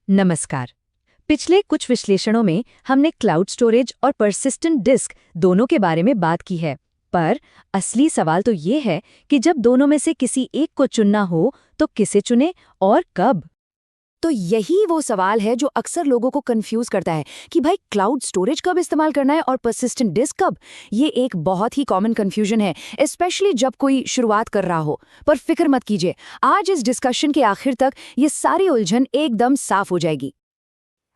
नमस्कार। पिछले कुछ विश्लेषणों में हमने क्लाउड स्टोरेज और परसिस्टेंट डिस्क दोनों के बारे में बात की है, पर असली सवाल तो ये है कि जब दोनों में से किसी एक को चुनना हो तो किसे चुने और कब। तो यही वो सवाल है जो अक्सर लोगों को कंफ्यूज करता है कि भाई क्लाउड स्टोरेज कब इस्तेमाल करना है और परसिस्टेंट डिस्क कब। ये एक बहुत ही कॉमन कंफ्यूजन है, स्पेशली जब कोई शुरुआत कर रहा हो। पर फिक्र मत कीजिए, आज इस डिस्कशन के आखिर तक ये सारी उलझन एकदम साफ हो जाएगी।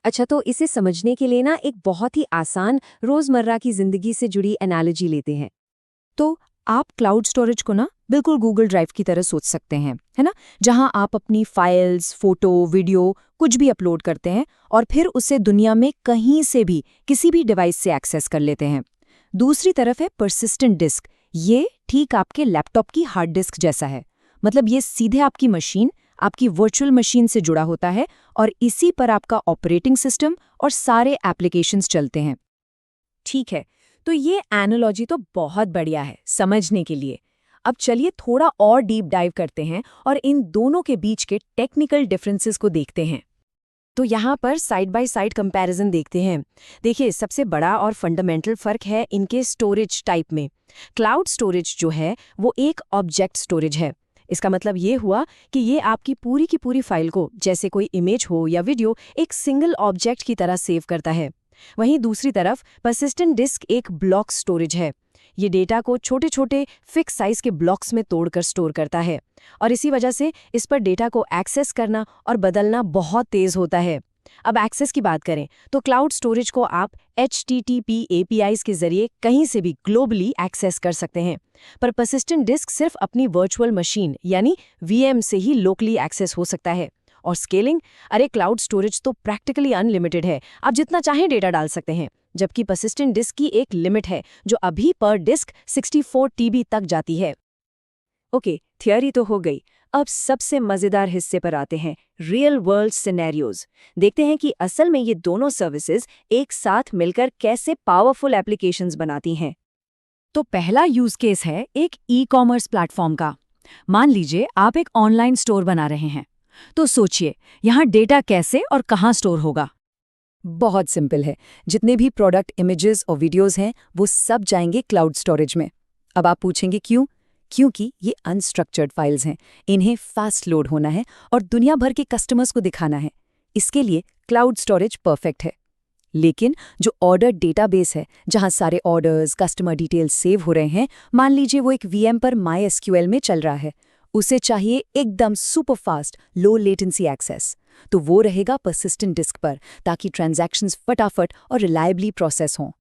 अच्छा, तो इसे समझने के लिए ना एक बहुत ही आसान रोजमर्रा की जिंदगी से जुड़ी एनालॉजी लेते हैं। तो आप क्लाउड स्टोरेज को ना बिल्कुल गूगल ड्राइव की तरह सोच सकते हैं, है ना, जहां आप अपनी फाइल्स, फोटो, वीडियो कुछ भी अपलोड करते हैं और फिर उसे दुनिया में कहीं से भी किसी भी डिवाइस से एक्सेस कर लेते हैं। दूसरी तरफ है परसिस्टेंट डिस्क। ये ठीक आपके लैपटॉप की हार्ड डिस्क जैसा है। मतलब ये सीधे आपकी मशीन, आपकी वर्चुअल मशीन से जुड़ा होता है और इसी पर आपका ऑपरेटिंग सिस्टम और सारे एप्लीकेशंस चलते हैं। ठीक है, तो ये एनालॉजी तो बहुत बढ़िया है समझने के लिए। अब चलिए थोड़ा और डीप डाइव करते हैं और इन दोनों के बीच के टेक्निकल डिफरेंसेस को देखते हैं। तो यहाँ पर साइड बाय साइड कंपैरिजन देखते हैं। देखिए, सबसे बड़ा और फंडामेंटल फर्क है इनके स्टोरेज टाइप में। क्लाउड स्टोरेज जो है वो एक ऑब्जेक्ट स्टोरेज है। इसका मतलब ये हुआ कि ये आपकी पूरी की पूरी फाइल को, जैसे कोई इमेज हो या वीडियो, एक सिंगल ऑब्जेक्ट की तरह सेव करता है। वहीं दूसरी तरफ परसिस्टेंट डिस्क एक ब्लॉक स्टोरेज है। ये डेटा को छोटे छोटे फिक्स साइज के ब्लॉक्स में तोड़कर स्टोर करता है और इसी वजह से इस पर डेटा को एक्सेस करना और बदलना बहुत तेज होता है। अब एक्सेस की बात करें तो क्लाउड स्टोरेज को आप HTTP APIs के जरिए कहीं से भी ग्लोबली एक्सेस कर सकते हैं, पर परसिस्टेंट डिस्क सिर्फ अपनी वर्चुअल मशीन यानी VM से ही लोकली एक्सेस हो सकता है। और स्केलिंग, अरे क्लाउड स्टोरेज तो प्रैक्टिकली अनलिमिटेड है, आप जितना चाहें डेटा डाल सकते हैं, जबकि परसिस्टेंट डिस्क की एक लिमिट है जो अभी पर डिस्क 64 TB तक जाती है। ओके, थियरी तो हो गई। अब सबसे मजेदार हिस्से पर आते हैं, रियल वर्ल्ड सिनेरियोज। देखते हैं कि असल में ये दोनों सर्विसेज एक साथ मिलकर कैसे पावरफुल एप्लीकेशंस बनाती हैं। तो पहला यूज केस है एक ई-कॉमर्स प्लेटफॉर्म का। मान लीजिए आप एक ऑनलाइन स्टोर बना रहे हैं। तो सोचिए, यहाँ डेटा कैसे और कहाँ स्टोर होगा। बहुत सिंपल है, जितने भी प्रोडक्ट इमेजेस और वीडियोस हैं वो सब जाएंगे क्लाउड स्टोरेज में। अब आप पूछेंगे क्यों? क्योंकि ये अनस्ट्रक्चर्ड फाइल्स हैं, इन्हें फास्ट लोड होना है और दुनिया भर के कस्टमर्स को दिखाना है। इसके लिए क्लाउड स्टोरेज परफेक्ट है। लेकिन जो ऑर्डर डेटाबेस है, जहां सारे ऑर्डर्स, कस्टमर डिटेल्स सेव हो रहे हैं, मान लीजिए वो एक VM पर MySQL में चल रहा है, उसे चाहिए एकदम super fast, low latency access. तो वो रहेगा परसिस्टेंट डिस्क पर, ताकि ट्रांजैक्शंस फटाफट और रिलायबली प्रोसेस हों।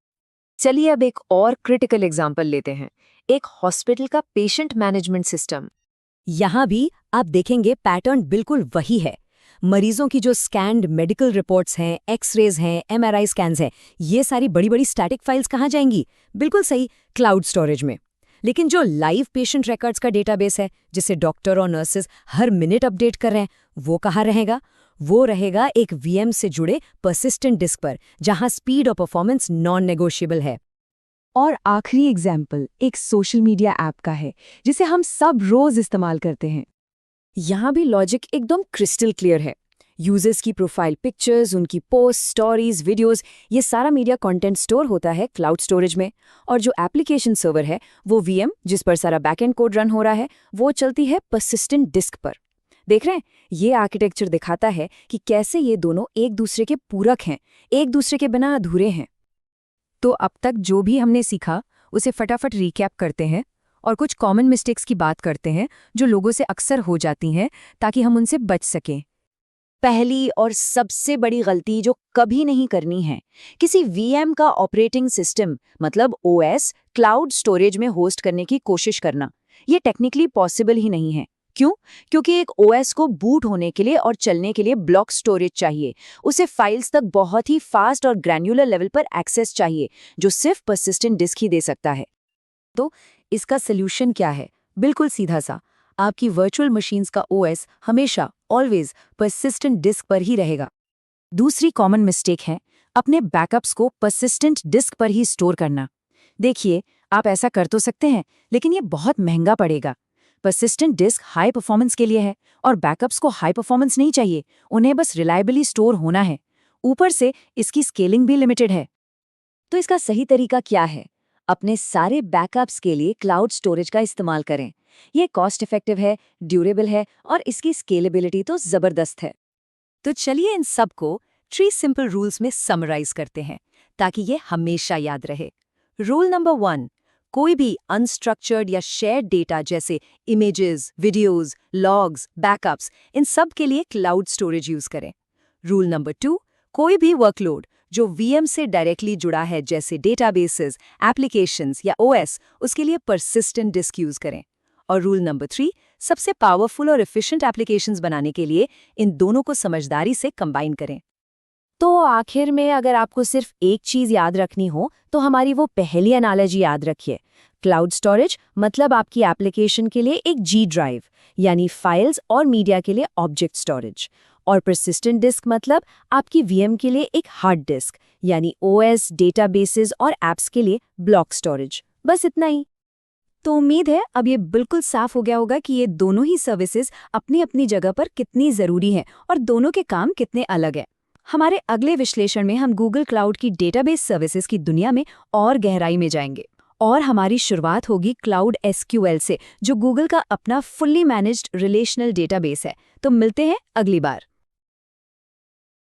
चलिए अब एक और क्रिटिकल एग्जाम्पल लेते हैं, एक हॉस्पिटल का पेशेंट मैनेजमेंट सिस्टम। यहाँ भी आप देखेंगे पैटर्न बिल्कुल वही है। मरीजों की जो स्कैन्ड मेडिकल रिपोर्ट्स हैं, एक्सरेज हैं, MRI स्कैन्स हैं, ये सारी बड़ी बड़ी स्टैटिक फाइल्स कहाँ जाएंगी? बिल्कुल सही, क्लाउड स्टोरेज में। लेकिन जो लाइव पेशेंट रिकॉर्ड्स का डेटाबेस है, जिसे डॉक्टर और नर्सेज हर मिनट अपडेट कर रहे हैं, वो कहाँ रहेगा? वो रहेगा एक VM से जुड़े परसिस्टेंट डिस्क पर, जहां स्पीड और परफॉर्मेंस नॉन नेगोशिएबल है। और आखिरी एग्जाम्पल एक सोशल मीडिया ऐप का है, जिसे हम सब रोज इस्तेमाल करते हैं। यहाँ भी लॉजिक एकदम क्रिस्टल क्लियर है। यूजर्स की प्रोफाइल पिक्चर्स, उनकी पोस्ट, स्टोरीज, वीडियोस, ये सारा मीडिया कंटेंट स्टोर होता है क्लाउड स्टोरेज में। और जो एप्लीकेशन सर्वर है, वो VM जिस पर सारा बैकएंड कोड रन हो रहा है, वो चलती है परसिस्टेंट डिस्क पर। देख रहे हैं, ये आर्किटेक्चर दिखाता है कि कैसे ये दोनों एक दूसरे के पूरक हैं, एक दूसरे के बिना अधूरे हैं। तो अब तक जो भी हमने सीखा उसे फटाफट रिकैप करते हैं और कुछ कॉमन मिस्टेक्स की बात करते हैं जो लोगों से अक्सर हो जाती हैं, ताकि हम उनसे बच सकें। पहली और सबसे बड़ी गलती जो कभी नहीं करनी है, किसी VM का ऑपरेटिंग सिस्टम मतलब OS क्लाउड स्टोरेज में होस्ट करने की कोशिश करना। ये टेक्निकली पॉसिबल ही नहीं है। क्यों? क्योंकि एक OS को बूट होने के लिए और चलने के लिए ब्लॉक स्टोरेज चाहिए। उसे फाइल्स तक बहुत ही फास्ट और ग्रैन्युलर लेवल पर एक्सेस चाहिए, जो सिर्फ परसिस्टेंट डिस्क ही दे सकता है। तो इसका सॉल्यूशन क्या है? बिल्कुल सीधा सा, आपकी वर्चुअल मशीन्स का OS हमेशा ऑलवेज परसिस्टेंट डिस्क पर ही रहेगा। दूसरी कॉमन मिस्टेक है अपने बैकअप्स को परसिस्टेंट डिस्क पर ही स्टोर करना। देखिए, आप ऐसा कर तो सकते हैं, लेकिन ये बहुत महंगा पड़ेगा। परसिस्टेंट डिस्क हाई परफॉर्मेंस के लिए है और बैकअप्स को हाई परफॉर्मेंस नहीं चाहिए, उन्हें बस रिलायबली स्टोर होना है। ऊपर से इसकी स्केलिंग भी लिमिटेड है। तो इसका सही तरीका क्या है? अपने सारे बैकअप्स के लिए क्लाउड स्टोरेज का इस्तेमाल करें। ये कॉस्ट इफेक्टिव है, ड्यूरेबल है और इसकी स्केलेबिलिटी तो जबरदस्त है। तो चलिए इन सब को 3 सिंपल रूल्स में समराइज करते हैं ताकि ये हमेशा याद रहे। रूल नंबर 1, कोई भी अनस्ट्रक्चर्ड या शेयर्ड डेटा जैसे इमेजेस, वीडियोस, लॉग्स, बैकअप्स, इन सब के लिए क्लाउड स्टोरेज यूज करें। रूल नंबर 2, कोई भी वर्कलोड जो वीएम से डायरेक्टली जुड़ा है जैसे डेटाबेसेस, एप्लीकेशंस या ओएस, उसके लिए परसिस्टेंट डिस्क यूज करें। और रूल नंबर 3, सबसे पावरफुल और एफिशिएंट एप्लीकेशंस बनाने के लिए इन दोनों को समझदारी से कंबाइन करें। तो आखिर में अगर आपको सिर्फ एक चीज याद रखनी हो तो हमारी वो पहली एनालॉजी याद रखिए। क्लाउड स्टोरेज मतलब आपकी एप्लीकेशन के लिए एक जी ड्राइव, यानी फाइल्स और मीडिया के लिए ऑब्जेक्ट स्टोरेज, और परसिस्टेंट डिस्क मतलब आपकी वीएम के लिए एक हार्ड डिस्क, यानी ओएस, डेटाबेसेस और एप्स के लिए ब्लॉक स्टोरेज। बस इतना ही। तो उम्मीद है अब ये बिल्कुल साफ हो गया होगा कि ये दोनों ही सर्विसेज अपनी अपनी जगह पर कितनी ज़रूरी हैं और दोनों के काम कितने अलग हैं। हमारे अगले विश्लेषण में हम गूगल क्लाउड की डेटाबेस सर्विसेज की दुनिया में और गहराई में जाएंगे और हमारी शुरुआत होगी क्लाउड एसक्यूएल से, जो गूगल का अपना फुल्ली मैनेज्ड रिलेशनल डेटाबेस है। तो मिलते हैं अगली बार।